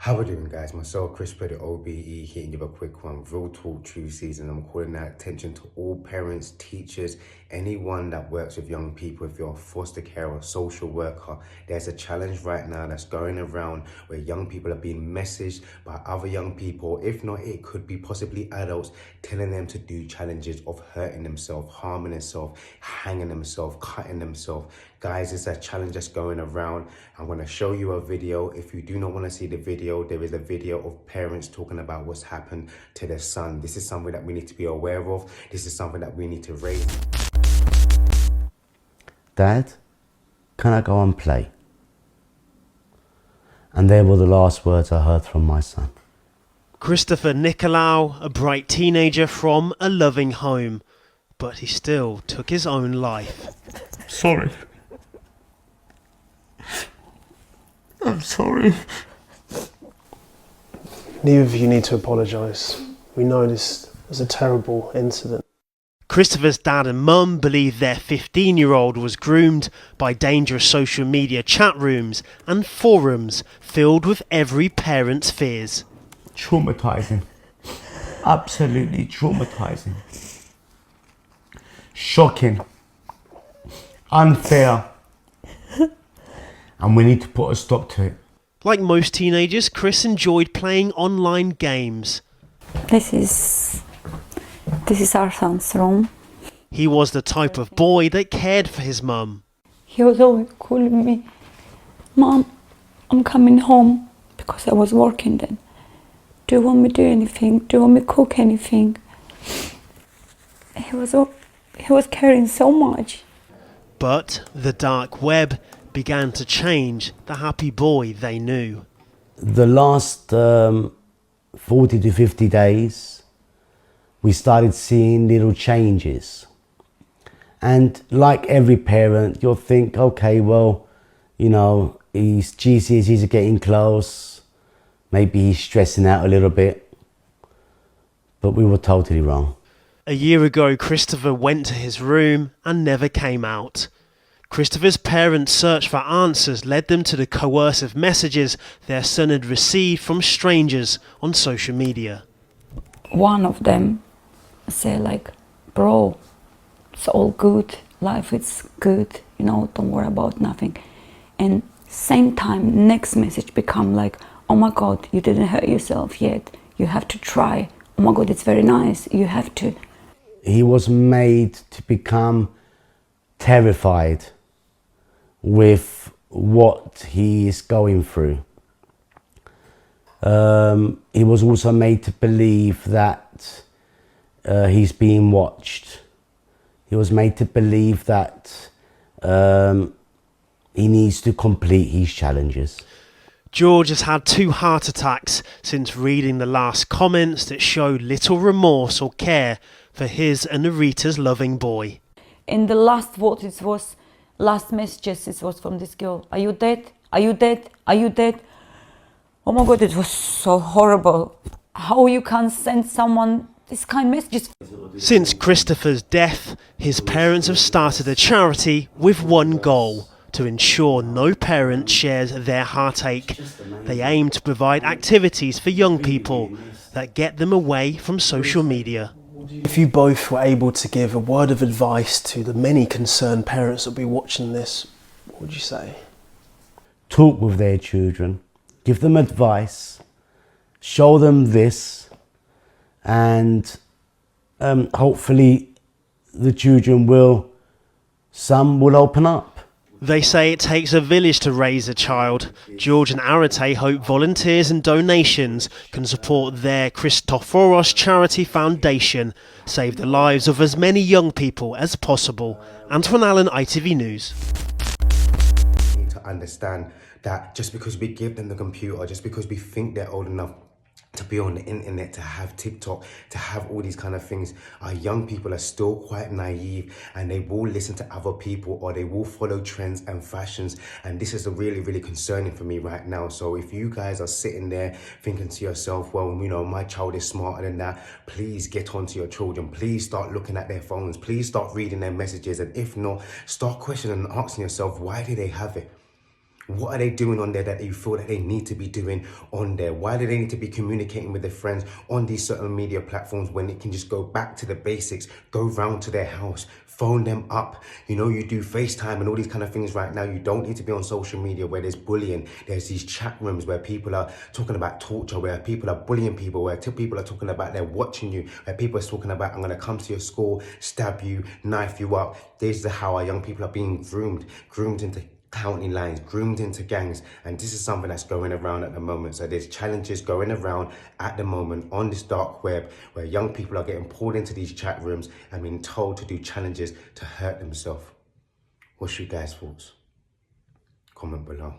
How we doing, guys? Myself, Chris the OBE, hitting you with a quick one. Real Talk Tuesdays, and I'm calling out attention to all parents, teachers, anyone that works with young people. If you're a foster care or social worker, there's a challenge right now that's going around where young people are being messaged by other young people. If not, it could be possibly adults telling them to do challenges of hurting themselves, harming themselves, hanging themselves, cutting themselves. Guys, it's a challenge that's going around. I'm going to show you a video. If you do not want to see the video, there is a video of parents talking about what's happened to their son. This is something that we need to be aware of. This is something that we need to raise. Dad, can I go and play? And they were the last words I heard from my son. Christopher Nicolau, a bright teenager from a loving home, but he still took his own life. Sorry. I'm sorry. Neither of you need to apologise. We know this was a terrible incident. Christopher's dad and mum believe their 15-year-old was groomed by dangerous social media chat rooms and forums filled with every parent's fears. Traumatising. Absolutely traumatising. Shocking. Unfair. And we need to put a stop to it. Like most teenagers, Chris enjoyed playing online games. This is our son's room. He was the type of boy that cared for his mum. He was always calling me, "Mom, I'm coming home," because I was working then. "Do you want me to do anything? Do you want me to cook anything?" He was caring so much. But the dark web began to change the happy boy they knew. The last 40 to 50 days, we started seeing little changes. And like every parent, you'll think, okay, well, you know, his GCSEs are getting close. Maybe he's stressing out a little bit. But we were totally wrong. A year ago, Christopher went to his room and never came out. Christopher's parents' search for answers led them to the coercive messages their son had received from strangers on social media. One of them said like, "Bro, it's all good, life is good, you know, don't worry about nothing." And same time, next message become like, "Oh my God, you didn't hurt yourself yet, you have to try. Oh my God, it's very nice, you have to." He was made to become terrified with what he is going through. He was also made to believe that he's being watched. He was made to believe that he needs to complete his challenges. George has had 2 heart attacks since reading the last comments that showed little remorse or care for his and Narita's loving boy. In the last vote, last messages, it was from this girl. "Are you dead? Are you dead? Are you dead?" Oh my God, it was so horrible. How you can send someone this kind of messages. Since Christopher's death, his parents have started a charity with one goal: to ensure no parent shares their heartache. They aim to provide activities for young people that get them away from social media. If you both were able to give a word of advice to the many concerned parents that will be watching this, what would you say? Talk with their children, give them advice, show them this, and hopefully the children some will open up. They say it takes a village to raise a child. George and AINT'T hope volunteers and donations can support their Christoforos Charity Foundation, save the lives of as many young people as possible. Antoine Allen, ITV News. We need to understand that just because we give them the computer, just because we think they're old enough to be on the internet, to have TikTok, to have all these kind of things, our young people are still quite naive, and they will listen to other people, or they will follow trends and fashions. And this is really, really concerning for me right now. So if you guys are sitting there thinking to yourself, well, you know, my child is smarter than that, please get onto your children. Please start looking at their phones. Please start reading their messages. And if not, start questioning and asking yourself, why do they have it? What are they doing on there that you feel that they need to be doing on there? Why do they need to be communicating with their friends on these social media platforms when it can just go back to the basics, go round to their house, phone them up? You know, you do FaceTime and all these kind of things right now. You don't need to be on social media where there's bullying. There's these chat rooms where people are talking about torture, where people are bullying people, where people are talking about they're watching you, where people are talking about, I'm going to come to your school, stab you, knife you up. This is how our young people are being groomed into county lines, groomed into gangs, and this is something that's going around at the moment. So there's challenges going around at the moment on this dark web where young people are getting pulled into these chat rooms and being told to do challenges to hurt themselves. What's your guys' thoughts? Comment below.